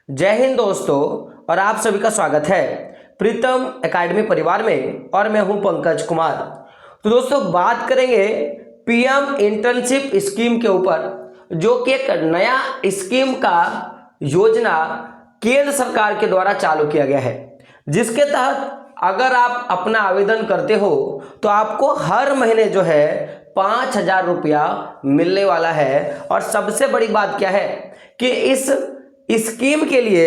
जय हिंद दोस्तों, और आप सभी का स्वागत है प्रीतम एकेडमी परिवार में। और मैं हूं पंकज कुमार। तो दोस्तों, बात करेंगे पीएम इंटर्नशिप स्कीम के ऊपर, जो कि एक नया स्कीम का योजना केंद्र सरकार के द्वारा चालू किया गया है, जिसके तहत अगर आप अपना आवेदन करते हो तो आपको हर महीने जो है 5,000 रुपया मिलने वाला है। और सबसे बड़ी बात क्या है कि इस स्कीम के लिए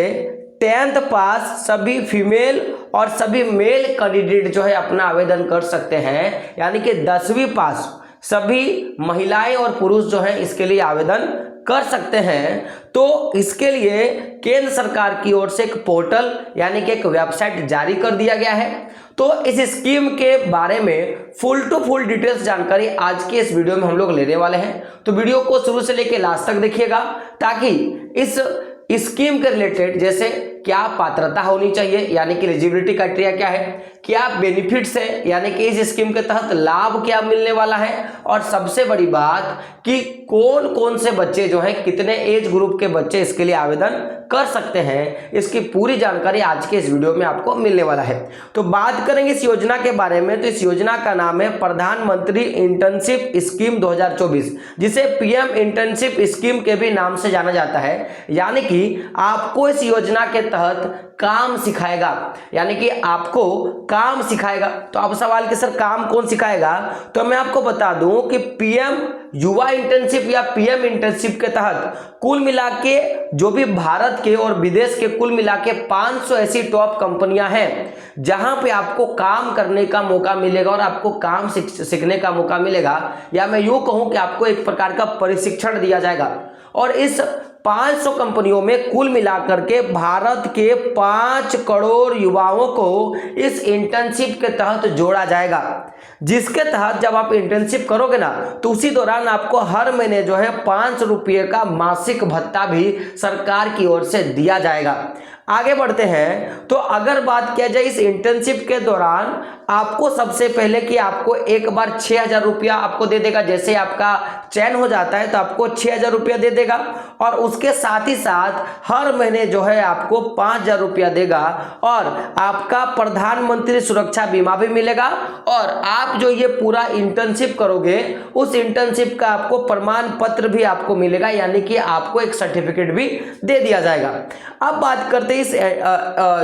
10th पास सभी फीमेल और सभी मेल कैंडिडेट जो है अपना आवेदन कर सकते हैं, यानी कि 10वीं पास सभी महिलाएं और पुरुष जो है इसके लिए आवेदन कर सकते हैं। तो इसके लिए केंद्र सरकार की ओर से एक पोर्टल यानी कि एक वेबसाइट जारी कर दिया गया है। तो इस स्कीम के बारे में फुल टू फुल डिटेल्स जानकारी आज के इस वीडियो में हम लोग लेने वाले हैं। तो वीडियो को शुरू से लेकर लास्ट तक देखिएगा, ताकि इस स्कीम के रिलेटेड जैसे क्या पात्रता होनी चाहिए, यानी कि एलिजिबिलिटी क्राइटेरिया क्या है, क्या बेनिफिट्स है, यानी कि इस स्कीम के तहत लाभ क्या मिलने वाला है, और सबसे बड़ी बात कि कौन कौन से बच्चे जो हैं, कितने एज ग्रुप के बच्चे इसके लिए आवेदन कर सकते हैं, इसकी पूरी जानकारी आज के इस वीडियो में आपको मिलने वाला है। तो बात करेंगे इस योजना के बारे में। तो इस योजना का नाम है प्रधानमंत्री इंटर्नशिप स्कीम 2024, जिसे पीएम इंटर्नशिप स्कीम के भी नाम से जाना जाता है। यानी कि आपको इस योजना के तहत काम सिखाएगा, यानी कि आपको काम सिखाएगा। तो आप सवाल कि सर काम कौन सिखाएगा, तो मैं आपको बता दूं कि पीएम युवा इंटर्नशिप या पीएम इंटर्नशिप के तहत कुल मिला के जो भी भारत के और विदेश के कुल मिला के 500 ऐसी टॉप कंपनियां हैं जहां पे आपको काम करने का मौका मिलेगा और आपको काम सीखने का मौका मिलेगा, या मैं यूं कहूं कि आपको एक प्रकार का प्रशिक्षण दिया जाएगा। और इस 500 कंपनियों में कुल मिलाकर के भारत के 5 करोड़ युवाओं को इस इंटर्नशिप के तहत जोड़ा जाएगा, जिसके तहत जब आप इंटर्नशिप करोगे ना, तो उसी दौरान आपको हर महीने जो है 500 रुपये का मासिक भत्ता भी सरकार की ओर से दिया जाएगा। आगे बढ़ते हैं। तो अगर बात किया जाए इस इंटर्नशिप के दौरान, आपको सबसे पहले कि आपको एक बार 6,000 रुपया आपको दे देगा। जैसे आपका चयन हो जाता है तो आपको 6,000 रुपया दे देगा, और उसके साथ ही साथ हर महीने जो है आपको 5,000 रुपया देगा, और आपका प्रधानमंत्री सुरक्षा बीमा भी मिलेगा। और आप जो ये पूरा इंटर्नशिप करोगे, उस इंटर्नशिप का आपको प्रमाण पत्र भी आपको मिलेगा, यानी कि आपको एक सर्टिफिकेट भी दे दिया जाएगा। अब बात करते हैं इस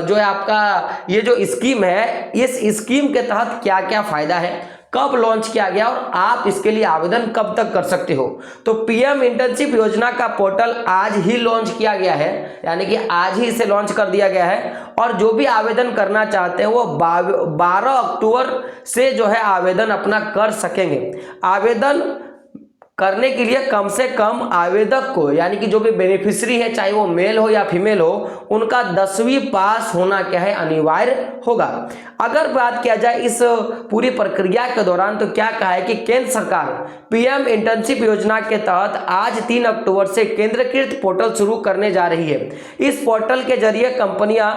जो है आपका ये जो स्कीम है, इस स्कीम के तहत क्या क्या फायदा है, कब लॉन्च किया गया और आप इसके लिए आवेदन कब तक कर सकते हो। तो पीएम इंटर्नशिप योजना का पोर्टल आज ही लॉन्च किया गया है, यानी कि आज ही इसे लॉन्च कर दिया गया है। और जो भी आवेदन करना चाहते हैं वो 12 अक्टूबर से जो है आवेदन अपना कर सकेंगे। आवेदन करने के लिए कम से कम आवेदक को, यानी कि जो भी बेनिफिशियरी है, चाहे वो मेल हो या फीमेल हो, उनका 10वीं पास होना क्या है, अनिवार्य होगा। अगर बात किया जाए इस पूरी प्रक्रिया के दौरान, तो क्या कहा है कि केंद्र सरकार पीएम इंटर्नशिप योजना के तहत आज 3 अक्टूबर से केंद्रीकृत पोर्टल शुरू करने जा रही है। इस पोर्टल के जरिए कंपनियां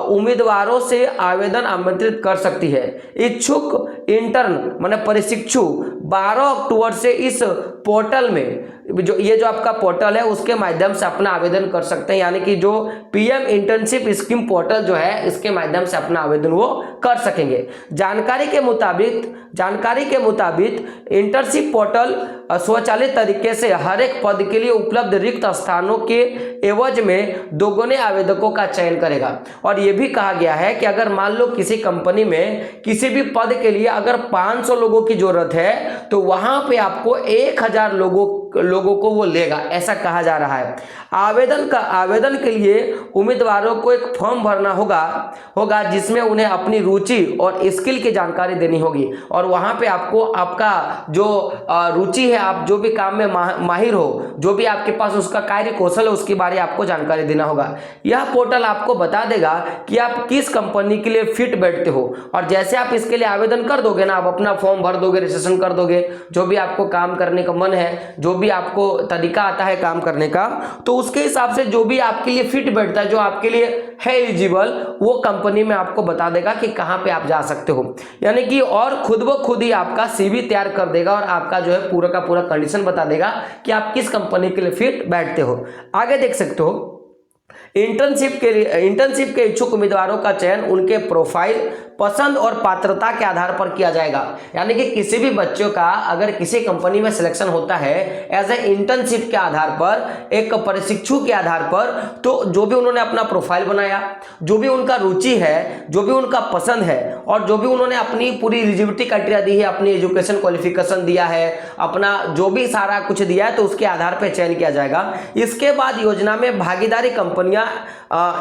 उम्मीदवारों से आवेदन आमंत्रित कर सकती है। इच्छुक इंटर्न माने प्रशिक्षु 12 अक्टूबर से इस पोर्टल में जो आपका पोर्टल है उसके माध्यम से अपना आवेदन कर सकते हैं, यानी कि जो पीएम इंटर्नशिप स्कीम पोर्टल जो है इसके माध्यम से अपना आवेदन वो कर सकेंगे। जानकारी के मुताबिक इंटर्नशिप पोर्टल स्वचालित तरीके से हर एक पद के लिए उपलब्ध रिक्त स्थानों के एवज में दोगुने आवेदकों का चयन करेगा। और यह भी कहा गया है कि अगर मान लो किसी कंपनी में किसी भी पद के लिए अगर 500 लोगों की जरूरत है, तो वहां पे आपको 1,000 लोगों को वो लेगा, ऐसा कहा जा रहा है। आवेदन के लिए उम्मीदवारों को एक फॉर्म भरना होगा जिसमें उन्हें अपनी रुचि और स्किल की जानकारी देनी होगी। और वहां पे आपको आपका जो रुचि है, आप जो भी काम में माहिर हो, जो भी आपके पास उसका कार्य कौशल है, उसके बारे में आपको जानकारी देना होगा। यह पोर्टल आपको बता देगा कि आप किस कंपनी के लिए फिट बैठते हो। और जैसे आप इसके लिए आवेदन कर दोगे ना, आप अपना फॉर्म भर दोगे, रजिस्ट्रेशन कर दोगे, जो भी आपको काम करने का मन है, जो भी आपको तरीका आता है काम करने का, तो उसके हिसाब से जो भी आपके लिए फिट बैठता है, जो आपके लिए है एलिजिबल, वो कंपनी में आपको बता देगा कि कहां पे आप जा सकते हो। यानी कि और खुद ब खुद ही आपका सीवी तैयार कर देगा और आपका जो है पूरा का पूरा कंडीशन बता देगा कि आप किस कंपनी के लिए फिट बैठते हो। आगे देख सकते हो इंटर्नशिप के इच्छुक उम्मीदवारों का चयन उनके प्रोफाइल, पसंद और पात्रता के आधार पर किया जाएगा। यानी कि किसी भी बच्चों का अगर किसी कंपनी में सिलेक्शन होता है एज ए इंटर्नशिप के आधार पर, एक प्रशिक्षु के आधार पर, तो जो भी उन्होंने अपना प्रोफाइल बनाया, जो भी उनका रुचि है, जो भी उनका पसंद है और जो भी उन्होंने अपनी पूरी एलिजिबिलिटी क्राइटेरिया दी है, अपनी एजुकेशन क्वालिफिकेशन दिया है, अपना जो भी सारा कुछ दिया है, तो उसके आधार पर चयन किया जाएगा। इसके बाद योजना में भागीदारी कंपनियां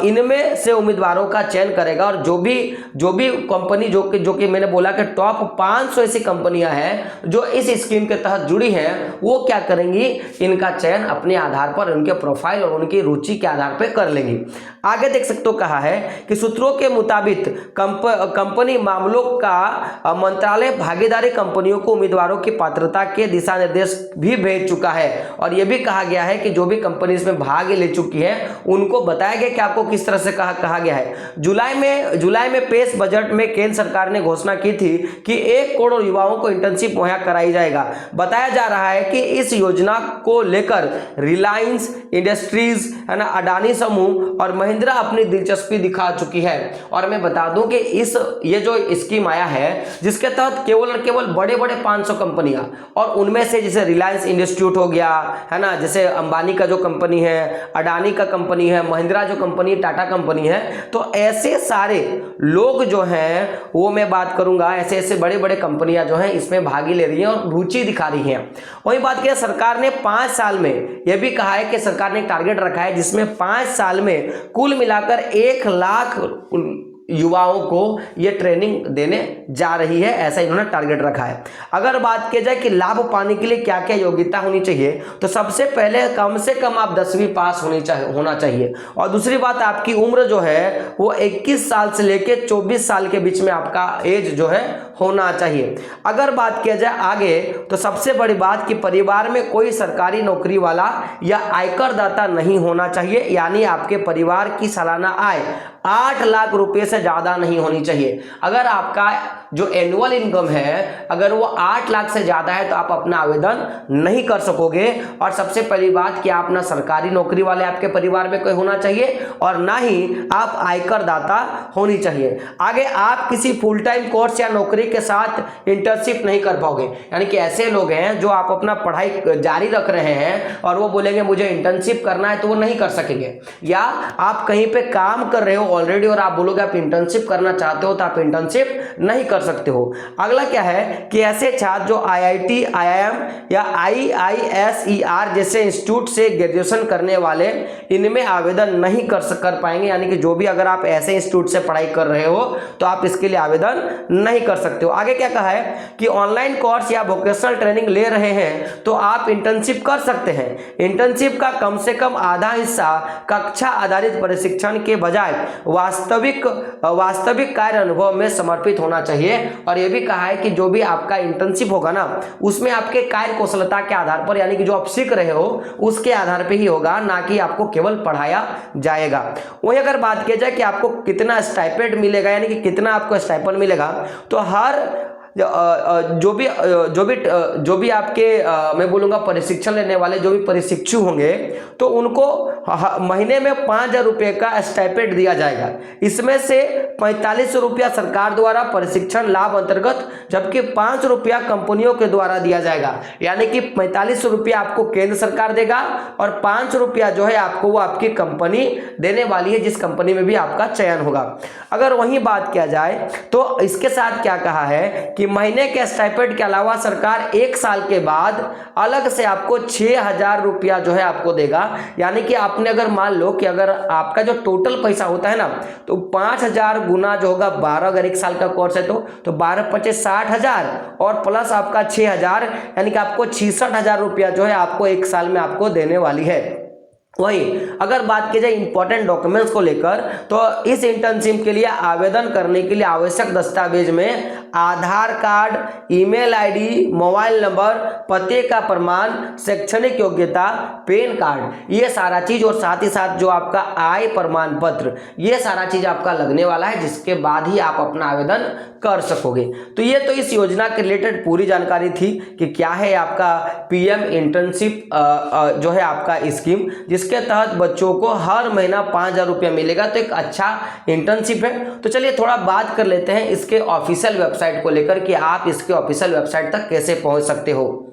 इनमें से उम्मीदवारों का चयन करेगा और जो भी कंपनी जो कि मैंने बोला कि टॉप 500 ऐसी कंपनियां हैं जो इस स्कीम के तहत जुड़ी हैं, वो क्या करेंगी, इनका चयन अपने आधार पर, उनके प्रोफाइल और उनकी रुचि के आधार पर कर लेंगी। आगे देख सकते हो कहा है कि सूत्रों के मुताबिक कंपनी मामलों का मंत्रालय भागीदारी कंपनियों को उम्मीदवारों की पात्रता के दिशा निर्देश भी भेज चुका है और यह भी कहा गया है कि जो भी कंपनी इसमें भाग ले चुकी है उनको बताया गया कि आपको किस तरह से कहा गया है। जुलाई में पेश बजट में केंद्र सरकार ने घोषणा की थी कि 1 करोड़ युवाओं को इंटर्नशिप मुहैया कराई जाएगा। बताया जा रहा है कि इस योजना को लेकर रिलायंस इंडस्ट्रीज, है ना, अडानी समूह और महिंद्रा अपनी दिलचस्पी दिखा चुकी है। और मैं बता दूं कि ये जो स्कीम आया है जिसके तहत केवल और केवल बड़े 500 कंपनियां, और उनमें से जैसे रिलायंस इंस्टीट्यूट हो गया, है ना, जैसे अंबानी का जो कंपनी है, अडानी का कंपनी है, महिंद्रा जो कंपनी, टाटा कंपनी है, तो ऐसे सारे लोग जो हैं, वो मैं बात करूंगा, ऐसे बड़े कंपनियां जो हैं इसमें भागी ले रही हैं और रुचि दिखा रही हैं। वही बात किया, सरकार ने 5 साल में यह भी कहा है कि सरकार ने टारगेट रखा है जिसमें 5 साल में कुल मिलाकर 1 लाख युवाओं को ये ट्रेनिंग देने जा रही है, ऐसा इन्होंने टारगेट रखा है। अगर बात की जाए कि लाभ पाने के लिए क्या क्या योग्यता होनी चाहिए, तो सबसे पहले कम से कम आप 10वीं पास होना चाहिए और दूसरी बात, आपकी उम्र जो है वो 21 साल से लेकर 24 साल के बीच में आपका एज जो है होना चाहिए। अगर बात किया जाए आगे, तो सबसे बड़ी बात कि परिवार में कोई सरकारी नौकरी वाला या आयकर दाता नहीं होना चाहिए, यानी आपके परिवार की सालाना आय 8 लाख रुपए से ज्यादा नहीं होनी चाहिए। अगर आपका जो एनुअल इनकम है अगर वो 8 लाख से ज्यादा है तो आप अपना आवेदन नहीं कर सकोगे। और सबसे पहली बात कि आप ना सरकारी नौकरी वाले आपके परिवार में कोई होना चाहिए और ना ही आप आयकर दाता होनी चाहिए। आगे आप किसी फुल टाइम कोर्स या नौकरी के साथ इंटर्नशिप नहीं कर पाओगे, यानी कि ऐसे लोग हैं जो आप अपना पढ़ाई जारी रख रहे हैं और वो बोलेंगे मुझे इंटर्नशिप करना है, तो वो नहीं कर सकेंगे। या आप कहीं पे काम कर रहे हो ऑलरेडी और आप बोलोगे आप इंटर्नशिप करना चाहते हो, तो आप इंटर्नशिप नहीं कर सकते हो। अगला क्या है कि ऐसे छात्र जो IIT, IIM या IISER जैसे इंस्टीट्यूट से ग्रेजुएशन करने वाले, इनमें आवेदन नहीं कर पाएंगे, यानी कि जो भी अगर आप ऐसे इंस्टीट्यूट से पढ़ाई कर रहे हो तो आप इसके लिए आवेदन नहीं कर सकते हो। आगे क्या कहा है कि ऑनलाइन कोर्स या वोकेशनल ट्रेनिंग ले रहे हैं तो आप इंटर्नशिप कर सकते हैं। इंटर्नशिप का कम से कम आधा हिस्सा कक्षा आधारित प्रशिक्षण के बजाय वास्तविक कार्य अनुभव में समर्पित होना चाहिए। और यह भी कहा है कि जो भी आपका इंटर्नशिप होगा ना, उसमें आपके कार्य कौशलता के आधार पर, यानी कि जो आप सीख रहे हो उसके आधार पर ही होगा, ना कि आपको केवल पढ़ाया जाएगा। वही अगर बात की जाए कि आपको कितना स्टाइपेंड मिलेगा, यानी कि कितना आपको स्टाइपेंड मिलेगा, तो हर जो भी आपके मैं बोलूँगा प्रशिक्षण लेने वाले जो भी प्रशिक्षु होंगे, तो उनको महीने में 5,000 रुपये का स्टाइपेंड दिया जाएगा। इसमें से 45 रुपया सरकार द्वारा प्रशिक्षण लाभ अंतर्गत, जबकि 5 रुपया कंपनियों के द्वारा दिया जाएगा। यानी कि 45 रुपया आपको केंद्र सरकार देगा और 5 रुपया जो है आपको वो आपकी कंपनी देने वाली है, जिस कंपनी में भी आपका चयन होगा। अगर वहीं बात किया जाए तो इसके साथ क्या कहा है कि महीने के स्टाइपेंड के अलावा सरकार 1 साल के बाद अलग से आपको 6,000 रुपया जो है आपको देगा। यानी कि आपने अगर मान लो कि अगर आपका जो टोटल पैसा होता है ना, तो 5,000 गुना जो होगा 12, अगर 1 साल का कोर्स है तो 12 25 60,000 और प्लस आपका 6,000, यानी कि आपको 66,000 रुपया जो है आपको 1 साल में आपको देने वाली है। वही अगर बात की जाए इंपॉर्टेंट डॉक्यूमेंट्स को लेकर, तो इस इंटर्नशिप के लिए आवेदन करने के लिए आवश्यक दस्तावेज में Aadhaar card, email ID, mobile number, पते का प्रमाण, शैक्षणिक योग्यता, पैन कार्ड, ये सारा चीज और साथ ही साथ जो आपका आय प्रमाण पत्र, ये सारा चीज आपका लगने वाला है, जिसके बाद ही आप अपना आवेदन कर सकोगे। तो ये तो इस योजना के रिलेटेड पूरी जानकारी थी कि क्या है आपका पीएम इंटर्नशिप जो है आपका स्कीम, जिसके तहत बच्चों को हर महीना 5,000 रुपया मिलेगा। तो एक अच्छा इंटर्नशिप है। तो चलिए थोड़ा बात कर लेते हैं इसके ऑफिशियल वेबसाइट को लेकर कि आप इसके ऑफिशियल वेबसाइट तक कैसे पहुंच सकते हो।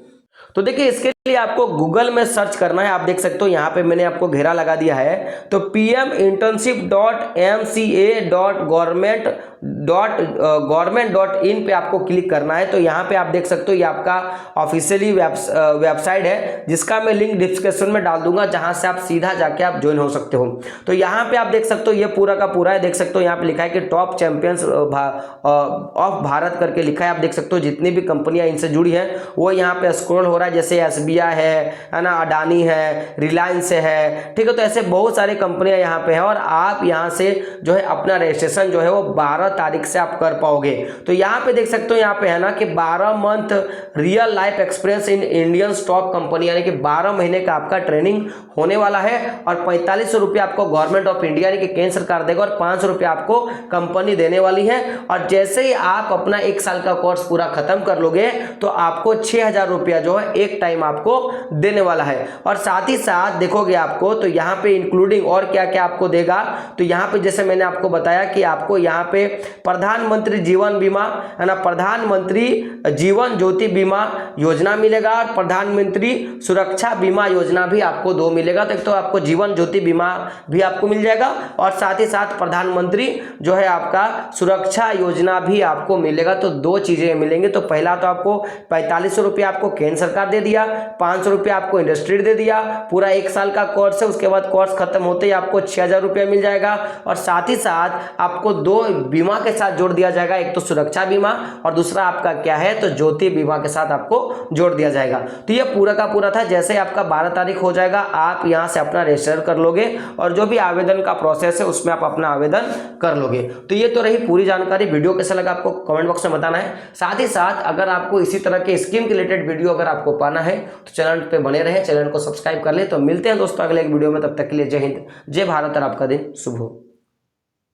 तो देखिए इसके लिए आपको गूगल में सर्च करना है। आप देख सकते हो यहाँ पे मैंने आपको घेरा लगा दिया है। तो pminternship.mca.government.in पे आपको क्लिक करना है। तो यहाँ पे आप देख सकते हो ये आपका ऑफिशियली वेबसाइट है, जिसका मैं लिंक डिस्क्रिप्शन में डाल दूंगा, जहां से आप सीधा जाके आप ज्वाइन हो सकते हो। तो यहाँ पे आप देख सकते हो ये पूरा का पूरा है। देख सकते हो यहाँ पे लिखा है कि टॉप चैंपियंस ऑफ भारत करके लिखा है। आप देख सकते हो जितनी भी कंपनियां इनसे जुड़ी है वो यहाँ पे स्क्रॉल हो रहा है। जैसे SBI है ना, अडानी है, रिलायंस है, ठीक है। तो ऐसे बहुत सारी कंपनियां यहाँ पे हैं और आप यहाँ से जो है अपना रजिस्ट्रेशन जो है वो 12 तारीख से आप कर पाओगे। तो यहाँ पे देख सकते हो यहाँ पे है ना कि 12 month real life experience in Indian stock company, यानी कि 12 महीने का आपका ट्रेनिंग होने वाला है और 4500 रुपया आपको गवर्नमेंट ऑफ इंडिया यानी कि केंद्र सरकार देगा और 500 रुपया आपको कंपनी देने वाली है। और जैसे ही आप अपना 1 साल का कोर्स पूरा खत्म कर लोगे तो आपको 6,000 रुपया जो है एक टाइम आपको देने वाला है। और साथ ही साथ देखोगे आपको तो यहाँ पे इंक्लूडिंग और क्या क्या आपको देगा। तो यहाँ पे जैसे मैंने आपको बताया कि आपको यहाँ पे प्रधानमंत्री जीवन बीमा है ना, प्रधानमंत्री जीवन ज्योति बीमा योजना मिलेगा और प्रधानमंत्री सुरक्षा बीमा योजना भी आपको 2 मिलेगा। तो एक तो आपको जीवन ज्योति बीमा भी आपको मिल जाएगा और साथ ही साथ प्रधानमंत्री जो है आपका सुरक्षा योजना भी आपको मिलेगा। तो 2 चीजें मिलेंगे। तो पहला तो आपको 4500 रुपया आपको केंद्र सरकार दे दिया, 500 रुपया आपको इंडस्ट्री दे दिया। पूरा 1 साल का कोर्स है, उसके बाद कोर्स खत्म होते ही आपको 6,000 रुपया मिल जाएगा और साथ ही साथ आपको 2 बीमा के साथ जोड़ दिया जाएगा। एक तो सुरक्षा बीमा और दूसरा आपका क्या है तो ज्योति बीमा के साथ आपको जोड़ दिया जाएगा। तो ये पूरा का पूरा था। जैसे आपका 12 तारीख हो जाएगा आप यहाँ से अपना रजिस्टर कर लोगे और जो भी आवेदन का प्रोसेस है उसमें आप अपना आवेदन कर लोगे। तो ये तो रही पूरी जानकारी। वीडियो कैसा लगा आपको कमेंट बॉक्स में बताना है। साथ ही साथ अगर आपको इसी तरह के स्कीम के रिलेटेड वीडियो अगर आपको पाना है तो चैनल पे बने रहे, चैनल को सब्सक्राइब कर ले। तो मिलते हैं दोस्तों अगले एक वीडियो में, तब तक के लिए जय हिंद, जय भारत और आपका दिन शुभ हो।